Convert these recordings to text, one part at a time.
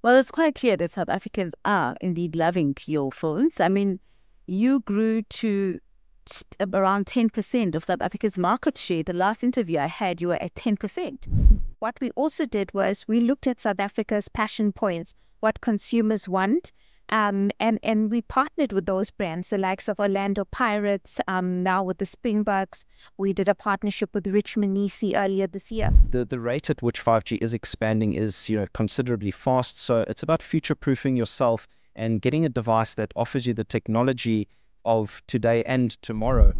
Well, it's quite clear that South Africans are indeed loving your phones. I mean, you grew to around 10% of South Africa's market share. The last interview I had, you were at 10%. What we also did was we looked at South Africa's passion points, what consumers want, and we partnered with those brands, the likes of Orlando Pirates, now with the Springboks. We did a partnership with Richmond Nisi earlier this year. The rate at which 5G is expanding is considerably fast. So it's about future-proofing yourself and getting a device that offers you the technology of today and tomorrow.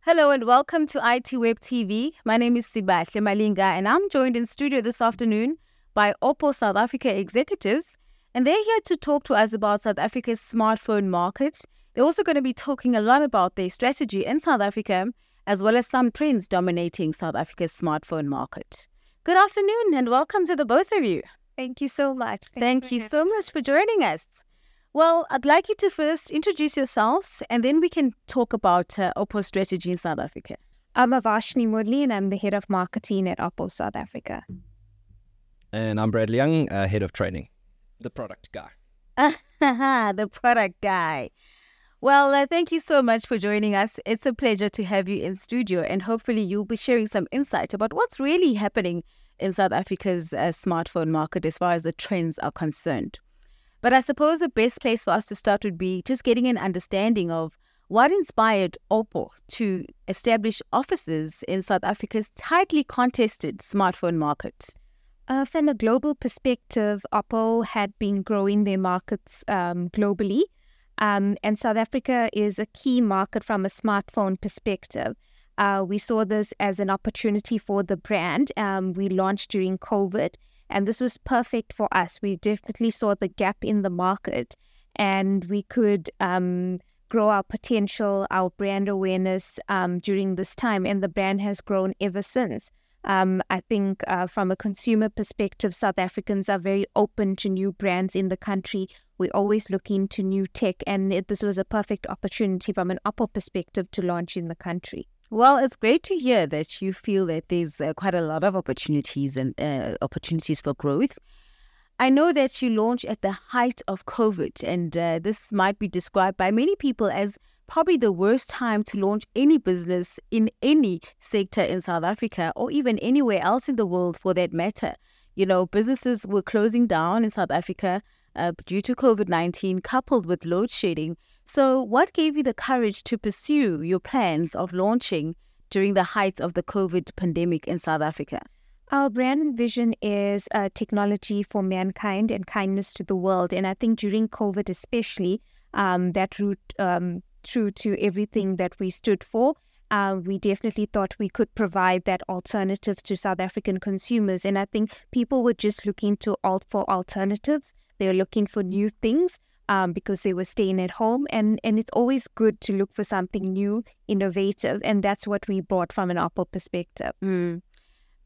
Hello and welcome to ITWeb TV. My name is Avashnee Moodley and I'm joined in studio this afternoon by OPPO South Africa executives, and they're here to talk to us about South Africa's smartphone market. They're also going to be talking a lot about their strategy in South Africa, as well as some trends dominating South Africa's smartphone market. Good afternoon and welcome to the both of you. Thank you so much. Thank you so much for joining us. Well, I'd like you to first introduce yourselves and then we can talk about OPPO's strategy in South Africa. I'm Avashnee Moodley and I'm the head of marketing at OPPO South Africa. And I'm Bradley Young, head of training, the product guy. The product guy. Well, thank you so much for joining us. It's a pleasure to have you in studio, and hopefully you'll be sharing some insight about what's really happening in South Africa's smartphone market as far as the trends are concerned. But I suppose the best place for us to start would be just getting an understanding of what inspired OPPO to establish offices in South Africa's tightly contested smartphone market. From a global perspective, OPPO had been growing their markets globally, and South Africa is a key market from a smartphone perspective. We saw this as an opportunity for the brand. We launched during COVID, and this was perfect for us. We definitely saw the gap in the market, and we could grow our potential, our brand awareness during this time, and the brand has grown ever since. I think from a consumer perspective, South Africans are very open to new brands in the country. We're always looking to new tech, and this was a perfect opportunity from an OPPO perspective to launch in the country. Well, it's great to hear that you feel that there's quite a lot of opportunities and opportunities for growth. I know that you launched at the height of COVID, and this might be described by many people as probably the worst time to launch any business in any sector in South Africa or even anywhere else in the world for that matter. You know, businesses were closing down in South Africa due to COVID-19 coupled with load shedding. So what gave you the courage to pursue your plans of launching during the height of the COVID pandemic in South Africa? Our brand vision is technology for mankind and kindness to the world. And I think during COVID especially, that route true to everything that we stood for, we definitely thought we could provide that alternative to South African consumers. And I think people were just looking for alternatives. They were looking for new things because they were staying at home. And it's always good to look for something new, innovative. And that's what we brought from an OPPO perspective.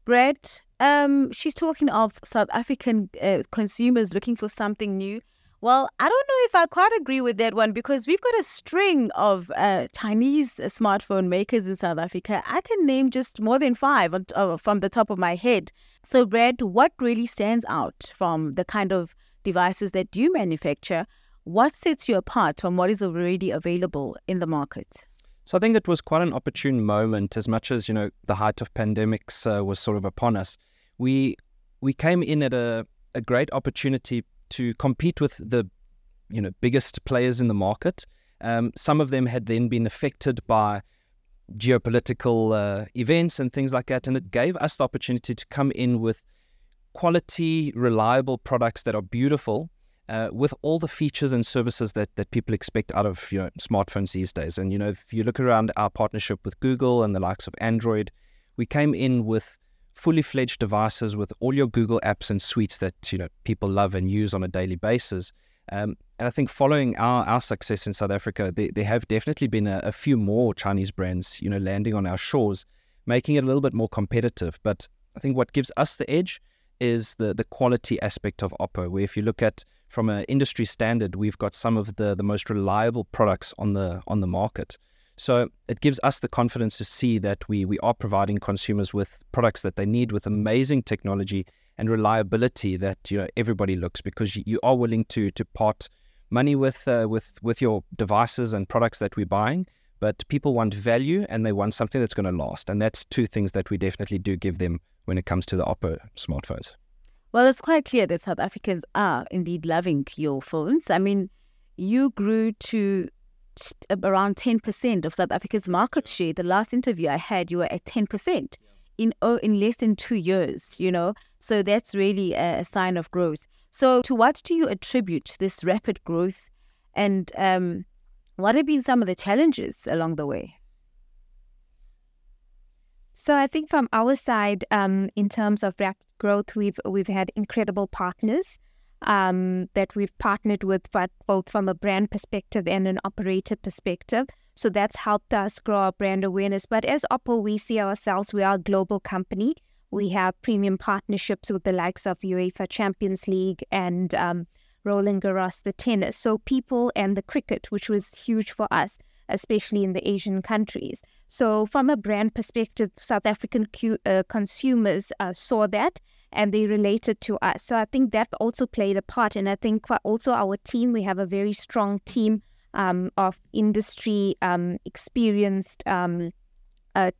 Brad, she's talking of South African consumers looking for something new. Well, I don't know if I quite agree with that one, because we've got a string of Chinese smartphone makers in South Africa. I can name just more than 5 from the top of my head. So, Brad, what really stands out from the kind of devices that you manufacture? What sets you apart from what is already available in the market? So I think it was quite an opportune moment, as much as, the height of pandemics was sort of upon us. We came in at a great opportunity to compete with the biggest players in the market. Some of them had then been affected by geopolitical events and things like that, and it gave us the opportunity to come in with quality, reliable products that are beautiful, with all the features and services that people expect out of smartphones these days. And if you look around our partnership with Google and the likes of Android, we came in with fully fledged devices with all your Google apps and suites that people love and use on a daily basis. And I think following our success in South Africa, there have definitely been a few more Chinese brands landing on our shores, making it a little bit more competitive. But I think what gives us the edge is the quality aspect of OPPO, where if you look at from an industry standard, we've got some of the most reliable products on the market. So it gives us the confidence to see that we are providing consumers with products that they need, with amazing technology and reliability that everybody looks, because you are willing to part money with your devices and products that we're buying, but people want value and they want something that's going to last, and that's two things that we definitely do give them when it comes to the OPPO smartphones. Well, it's quite clear that South Africans are indeed loving your phones. I mean, you grew to around 10% of South Africa's market share. The last interview I had, you were at 10% in less than 2 years, So that's really a sign of growth. So to what do you attribute this rapid growth, and what have been some of the challenges along the way? So I think from our side, in terms of rapid growth, we've had incredible partners that we've partnered with, but both from a brand perspective and an operator perspective. So that's helped us grow our brand awareness. But as OPPO, we see ourselves, we are a global company. We have premium partnerships with the likes of UEFA Champions League and Roland Garros, the tennis. So people, and the cricket, which was huge for us, especially in the Asian countries. So from a brand perspective, South African consumers saw that and they related to us. So I think that also played a part. And I think also our team, we have a very strong team of industry experienced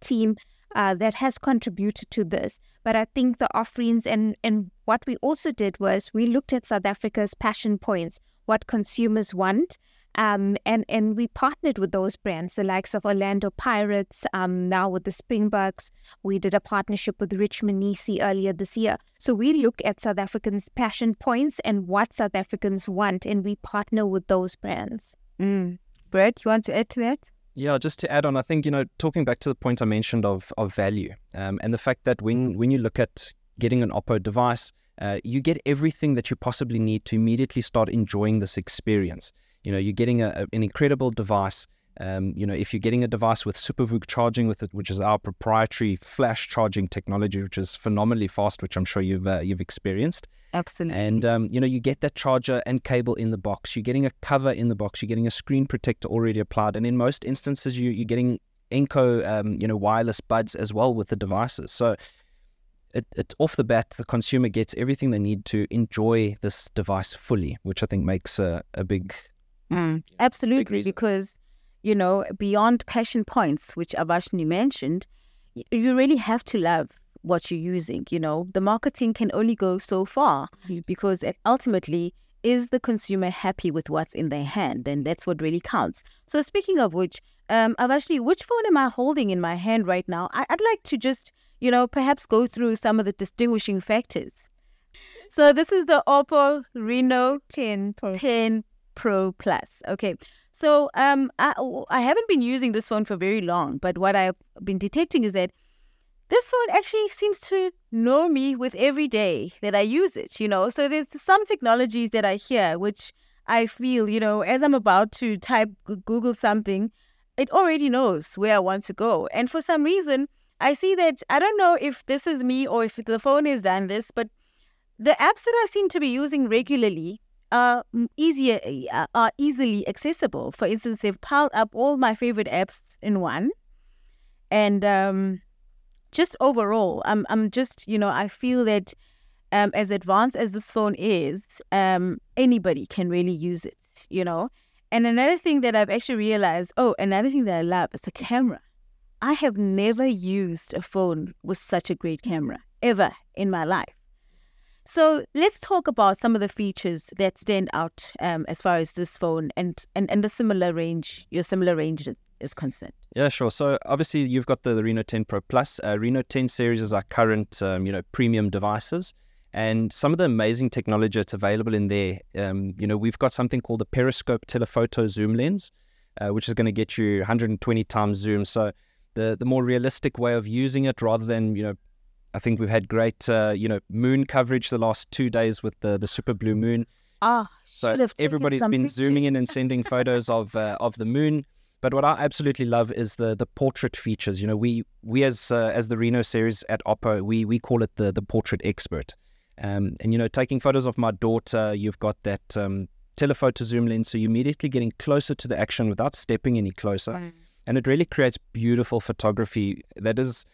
team that has contributed to this. But I think the offerings and what we also did was we looked at South Africa's passion points, what consumers want, and we partnered with those brands, the likes of Orlando Pirates, now with the Springboks. We did a partnership with Richmond Nisi earlier this year. So we look at South Africans' passion points and what South Africans want, and we partner with those brands. Brett, you want to add to that? Yeah, just to add on, I think, talking back to the point I mentioned of value, and the fact that when you look at getting an OPPO device, you get everything that you possibly need to immediately start enjoying this experience. You're getting an incredible device. If you're getting a device with SuperVOOC charging with it, which is our proprietary flash charging technology, which is phenomenally fast, which I'm sure you've experienced. Absolutely. And, you get that charger and cable in the box. You're getting a cover in the box. You're getting a screen protector already applied. And in most instances, you're getting Enco, wireless buds as well with the devices. So it off the bat, the consumer gets everything they need to enjoy this device fully, which I think makes a big... Absolutely, big because, beyond passion points, which Avashnee mentioned, you really have to love what you're using. The marketing can only go so far, because ultimately, is the consumer happy with what's in their hand? And that's what really counts. So speaking of which, Avashnee, which phone am I holding in my hand right now? I'd like to just, perhaps go through some of the distinguishing factors. So this is the OPPO Reno 10 Pro Plus. Okay. So I haven't been using this phone for very long, but what I've been detecting is that this phone actually seems to know me with every day that I use it, So there's some technologies that I hear, which I feel, as I'm about to Google something, it already knows where I want to go. And for some reason, I see that, I don't know if this is me or if the phone has done this, but the apps that I seem to be using regularly are easily accessible. For instance, they've piled up all my favorite apps in one. And just overall, I'm just, I feel that as advanced as this phone is, anybody can really use it, And another thing that I've actually realized, another thing that I love is the camera. I have never used a phone with such a great camera, ever in my life. So let's talk about some of the features that stand out as far as this phone and the similar range, your similar range is concerned. Yeah, sure. So obviously you've got the Reno 10 Pro Plus. Reno 10 series is our current, premium devices. And some of the amazing technology that's available in there, we've got something called the periscope telephoto zoom lens, which is going to get you 120 times zoom. So the more realistic way of using it, rather than, I think we've had great, moon coverage the last 2 days with the super blue moon. So everybody's been zooming in and sending photos of the moon. But what I absolutely love is the portrait features. We as the Reno series at OPPO, we call it the portrait expert. And, taking photos of my daughter, you've got that telephoto zoom lens, so you're immediately getting closer to the action without stepping any closer. And it really creates beautiful photography. That is,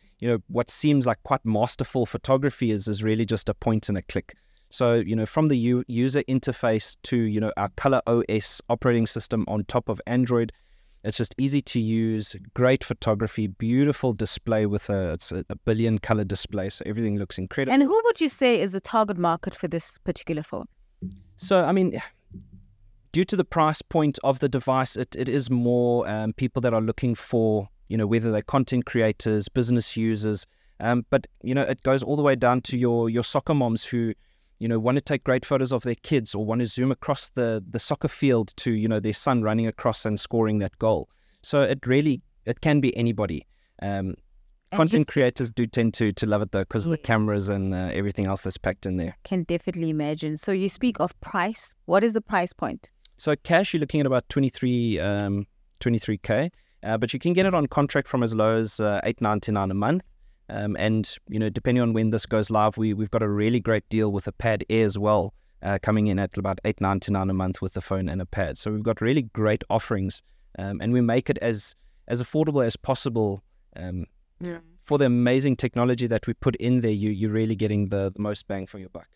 what seems like quite masterful photography is really just a point and a click. So, from the user interface to, our Color OS operating system on top of Android, it's just easy to use, great photography, beautiful display with it's a billion color display. So everything looks incredible. And who would you say is the target market for this particular phone? So, due to the price point of the device, it is more people that are looking for, whether they're content creators, business users, but, it goes all the way down to your soccer moms who, want to take great photos of their kids or want to zoom across the soccer field to, their son running across and scoring that goal. So it can be anybody. Content creators do tend to love it though, because of the cameras and everything else that's packed in there. Can definitely imagine. So you speak of price. What is the price point? So cash, you're looking at about 23K, but you can get it on contract from as low as $8.99 a month. And, depending on when this goes live, we've got a really great deal with a Pad Air as well, coming in at about $8.99 a month with the phone and a pad. So we've got really great offerings, and we make it as affordable as possible. For the amazing technology that we put in there, you're really getting the most bang for your buck.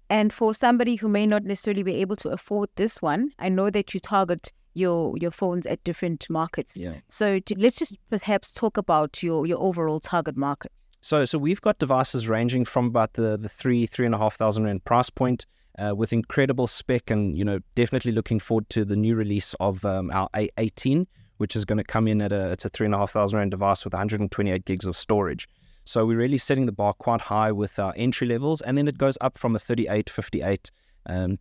And for somebody who may not necessarily be able to afford this one, I know that you target your phones at different markets. Yeah. So let's just perhaps talk about your overall target market. So we've got devices ranging from about the 3,500 Rand price point, with incredible spec, and definitely looking forward to the new release of our A18, which is going to come in it's a 3,500 Rand device with 128 gigs of storage. So we're really setting the bar quite high with our entry levels, and then it goes up from a 38, 58,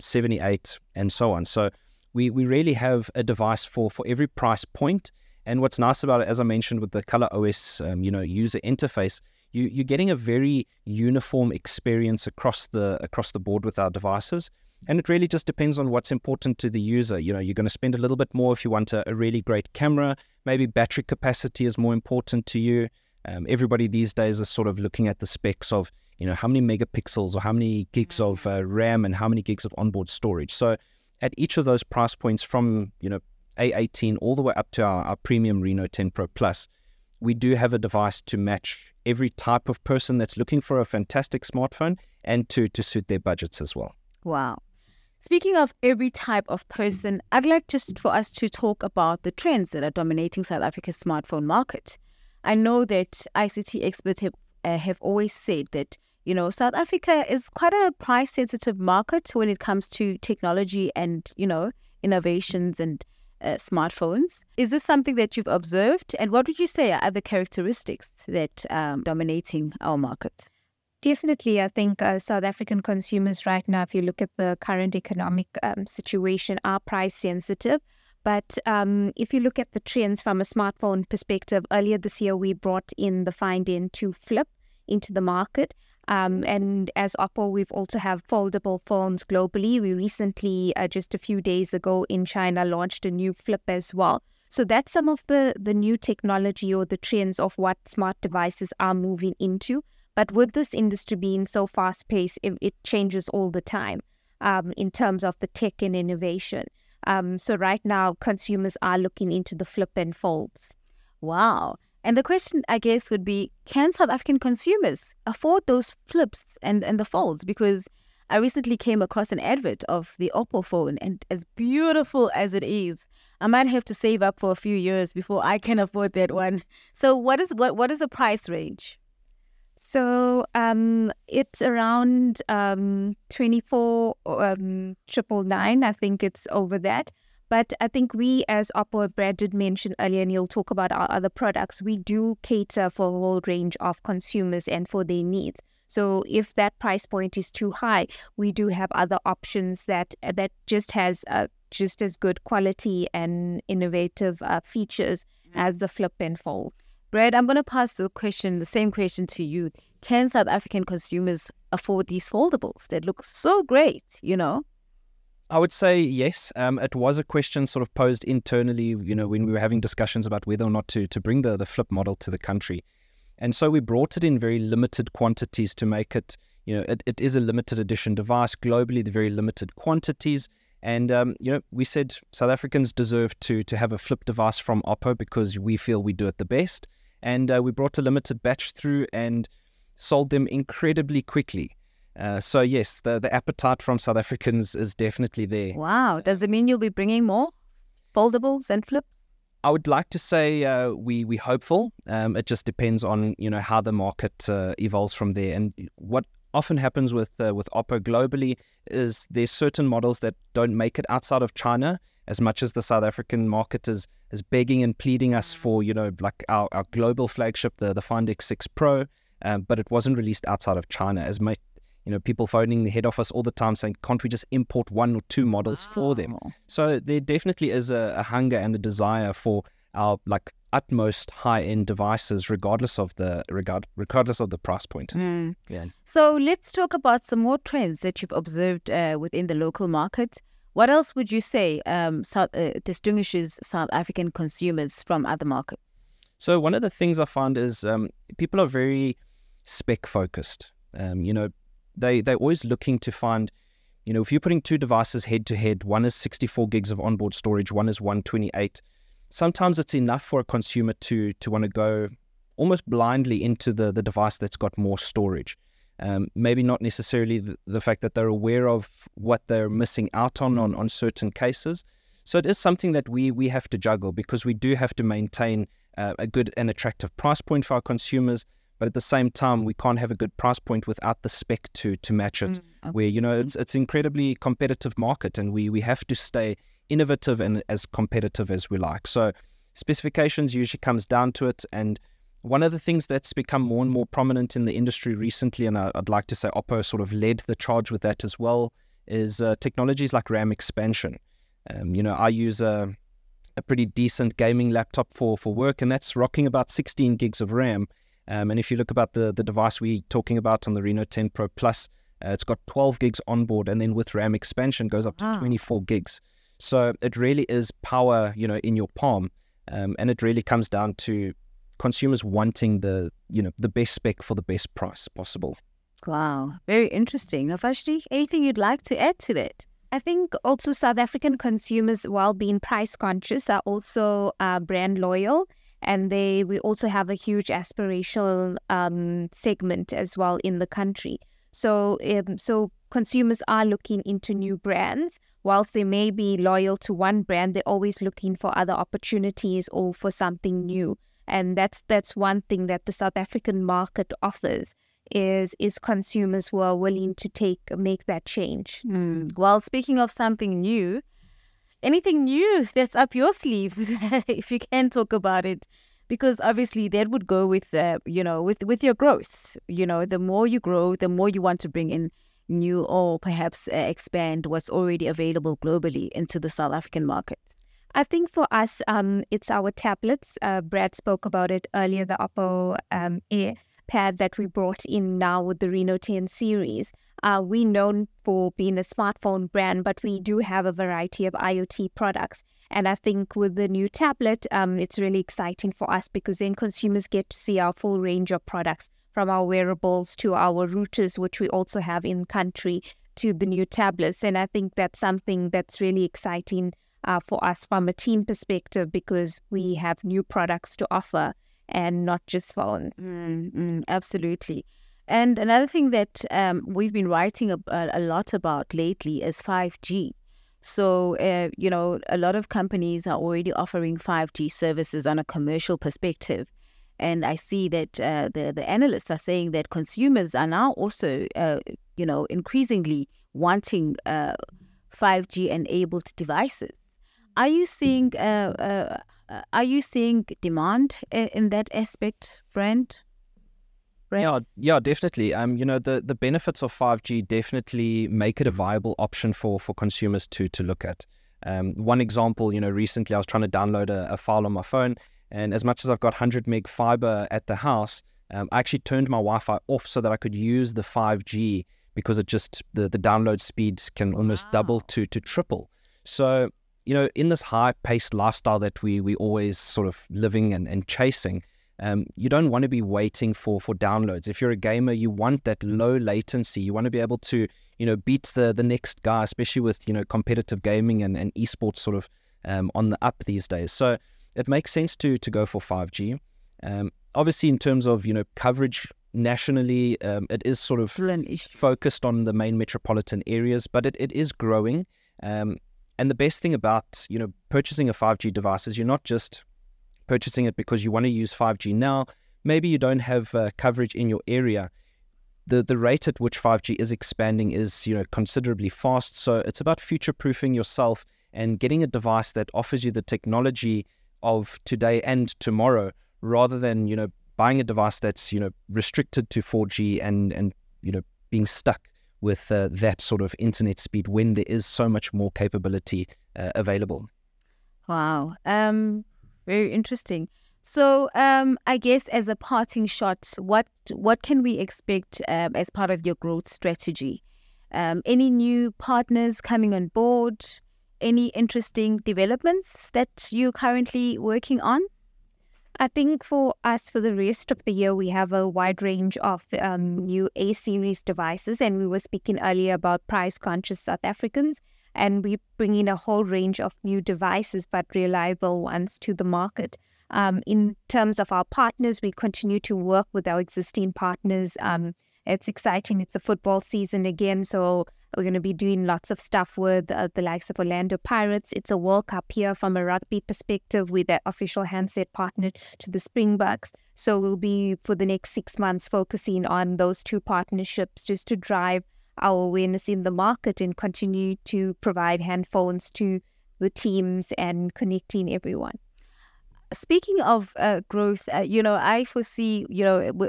78, and so on. So we really have a device for every price point. And what's nice about it, as I mentioned, with the Color OS, user interface, you're getting a very uniform experience across the board with our devices. And it really just depends on what's important to the user. You're going to spend a little bit more if you want a really great camera. Maybe battery capacity is more important to you. Everybody these days is sort of looking at the specs of, how many megapixels or how many gigs of RAM and how many gigs of onboard storage. So at each of those price points from, A18 all the way up to our premium Reno 10 Pro Plus, we do have a device to match every type of person that's looking for a fantastic smartphone and to suit their budgets as well. Wow. Speaking of every type of person, I'd like just for us to talk about the trends that are dominating South Africa's smartphone market. I know that ICT experts have always said that, South Africa is quite a price-sensitive market when it comes to technology and, innovations and smartphones. Is this something that you've observed? And what would you say are the characteristics that are dominating our market? Definitely, I think South African consumers right now, if you look at the current economic situation, are price sensitive. But if you look at the trends from a smartphone perspective, earlier this year we brought in the Find N2 Flip into the market. And as OPPO, we've also have foldable phones globally. We recently, just a few days ago in China, launched a new Flip as well. So that's some of the new technology or the trends of what smart devices are moving into. But with this industry being so fast-paced, it changes all the time in terms of the tech and innovation. So right now, consumers are looking into the flip and folds. Wow. And the question, I guess, would be, can South African consumers afford those flips and the folds? Because I recently came across an advert of the OPPO phone, and as beautiful as it is, I might have to save up for a few years before I can afford that one. So what is the price range? So it's around 24,999. I think it's over that. But I think we, as OPPO, Brad did mention earlier, and you'll talk about our other products, we do cater for a whole range of consumers and for their needs. So if that price point is too high, we do have other options that just has just as good quality and innovative features as the flip and fold. Brad, I'm going to pass the same question to you. Can South African consumers afford these foldables that look so great, I would say yes. It was a question sort of posed internally, when we were having discussions about whether or not to bring the flip model to the country. And so we brought it in very limited quantities to make it, it is a limited edition device. Globally, the very limited quantities. And, we said South Africans deserve to have a flip device from OPPO because we feel we do it the best. And we brought a limited batch through and sold them incredibly quickly. So yes, the appetite from South Africans is definitely there. Wow. Does it mean you'll be bringing more foldables and flips? I would like to say we're hopeful. It just depends on how the market evolves from there. And what often happens with OPPO globally is there's certain models that don't make it outside of China, as much as the South African market is begging and pleading us for like our global flagship, the Find X6 Pro, but it wasn't released outside of China. As much people phoning the head office all the time saying, can't we just import 1 or 2 models for them? So there definitely is a hunger and a desire for our utmost high-end devices, regardless of the price point. Yeah. So let's talk about some more trends that you've observed within the local market. What else would you say distinguishes South African consumers from other markets? So one of the things I find is people are very spec-focused. They're always looking to find, if you're putting 2 devices head-to-head, one is 64 gigs of onboard storage, one is 128, sometimes it's enough for a consumer to want to go almost blindly into the device that's got more storage. Maybe not necessarily the fact that they're aware of what they're missing out on certain cases. So it is something that we have to juggle, because we do have to maintain a good and attractive price point for our consumers. But at the same time, we can't have a good price point without the spec to match it. Where, it's incredibly competitive market, and we have to stay innovative and as competitive as we like. So specifications usually comes down to it. And one of the things that's become more and more prominent in the industry recently, and I'd like to say OPPO sort of led the charge with that as well, is technologies like RAM expansion. I use a pretty decent gaming laptop for work, and that's rocking about 16 gigs of RAM. And if you look about the device we're talking about on the Reno 10 Pro Plus, it's got 12 gigs on board, and then with RAM expansion goes up to 24 gigs. So it really is power, in your palm. And it really comes down to consumers wanting the best spec for the best price possible. Wow, very interesting. Avashnee, anything you'd like to add to that? I think also South African consumers, while being price conscious, are also brand loyal. And we also have a huge aspirational segment as well in the country. So consumers are looking into new brands. Whilst they may be loyal to one brand, they're always looking for other opportunities or for something new. And that's one thing that the South African market offers, is consumers who are willing to make that change. Well, speaking of something new, anything new that's up your sleeve, if you can talk about it, because obviously that would go with, with your growth. The more you grow, the more you want to bring in new or perhaps expand what's already available globally into the South African market. I think for us, it's our tablets. Brad spoke about it earlier, the OPPO AirPad that we brought in now with the Reno 10 series. We're known for being a smartphone brand, but we do have a variety of IoT products. And I think with the new tablet, it's really exciting for us, because then consumers get to see our full range of products, from our wearables to our routers, which we also have in country, to the new tablets. And I think that's something that's really exciting for us from a team perspective, because we have new products to offer and not just phones. Absolutely. And another thing that we've been writing a lot about lately is 5G. So, a lot of companies are already offering 5G services on a commercial perspective. And I see that the analysts are saying that consumers are now also, increasingly wanting 5G-enabled devices. Are you seeing demand in that aspect, Brent? Yeah, definitely. The benefits of 5G definitely make it a viable option for consumers to look at. One example, recently I was trying to download a file on my phone, and as much as I've got 100 meg fiber at the house, I actually turned my Wi-Fi off so that I could use the 5G, because it just the download speeds can almost double to triple. So, in this high-paced lifestyle that we always sort of living and chasing, you don't want to be waiting for downloads. If you're a gamer, you want that low latency. You want to be able to, beat the next guy, especially with, competitive gaming and esports sort of on the up these days. So it makes sense to go for 5G. Obviously, in terms of, coverage nationally, it is sort of focused on the main metropolitan areas, but it is growing. And the best thing about, purchasing a 5G device is you're not just purchasing it because you want to use 5G now. Maybe you don't have coverage in your area. The rate at which 5G is expanding is, considerably fast. So it's about future-proofing yourself and getting a device that offers you the technology of today and tomorrow, rather than, buying a device that's, restricted to 4G and being stuck with that sort of internet speed when there is so much more capability available. Wow. Very interesting. So I guess as a parting shot, what can we expect as part of your growth strategy? Any new partners coming on board? Any interesting developments that you're currently working on? I think for us, for the rest of the year, we have a wide range of new A-series devices. And we were speaking earlier about price-conscious South Africans. And we bring in a whole range of new devices, but reliable ones to the market. In terms of our partners, we continue to work with our existing partners. It's exciting. It's a football season again, so we're going to be doing lots of stuff with the likes of Orlando Pirates. It's a World Cup here from a rugby perspective with the official handset partner to the Springboks. So we'll be, for the next 6 months, focusing on those two partnerships just to drive our awareness in the market and continue to provide handphones to the teams and connecting everyone. Speaking of growth, I foresee,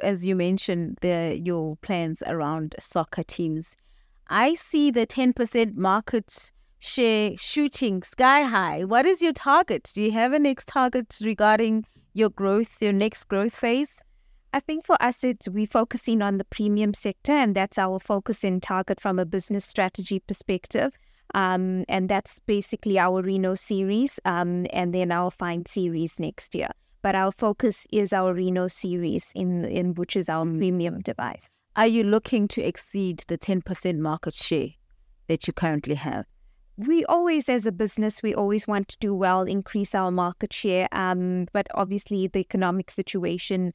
as you mentioned, your plans around soccer teams. I see the 10% market share shooting sky high. What is your target? Do you have a next target regarding your growth, your next growth phase? I think for us, we're focusing on the premium sector, and that's our focus and target from a business strategy perspective. And that's basically our Reno series and then our Find series next year. But our focus is our Reno series, in which is our premium device. Are you looking to exceed the 10% market share that you currently have? We always, as a business, we always want to do well, increase our market share. But obviously, the economic situation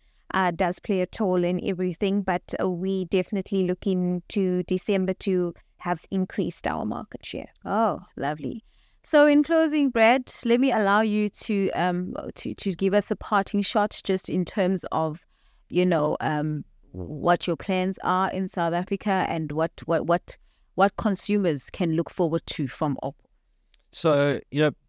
does play a toll in everything. But we definitely looking to December to have increased our market share. Oh, lovely. So in closing, Brad, let me allow you to give us a parting shot just in terms of, what your plans are in South Africa and what consumers can look forward to from OPPO. So,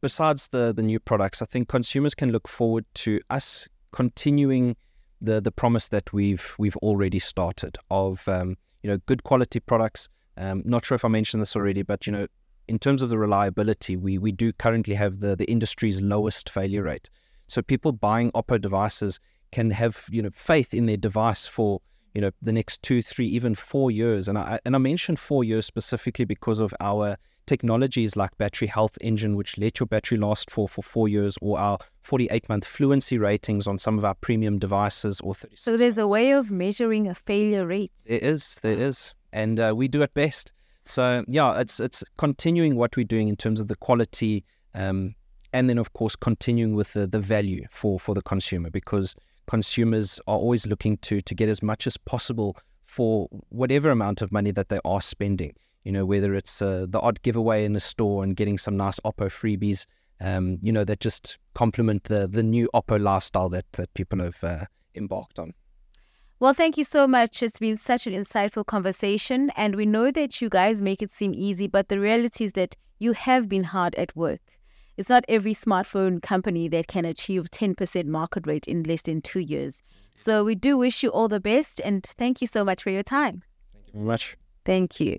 besides the new products, I think consumers can look forward to us continuing the promise that we've already started of, good quality products. Not sure if I mentioned this already, but, in terms of the reliability, we do currently have the industry's lowest failure rate. So people buying OPPO devices can have, faith in their device for, the next 2, 3, even 4 years. And I mentioned 4 years specifically because of our technologies like Battery Health Engine, which let your battery last for 4 years, or our 48-month fluency ratings on some of our premium devices, or 36 So there's months. a way of measuring a failure rate. There is. And we do it best. So, yeah, it's continuing what we're doing in terms of the quality, and then, of course, continuing with the value for the consumer, because consumers are always looking to get as much as possible for whatever amount of money that they are spending, whether it's the odd giveaway in a store and getting some nice OPPO freebies, that just complement the new OPPO lifestyle that people have embarked on. Well, thank you so much. It's been such an insightful conversation, and we know that you guys make it seem easy, but the reality is that you have been hard at work. It's not every smartphone company that can achieve 10% market rate in less than 2 years. So we do wish you all the best, and thank you so much for your time. Thank you very much. Thank you.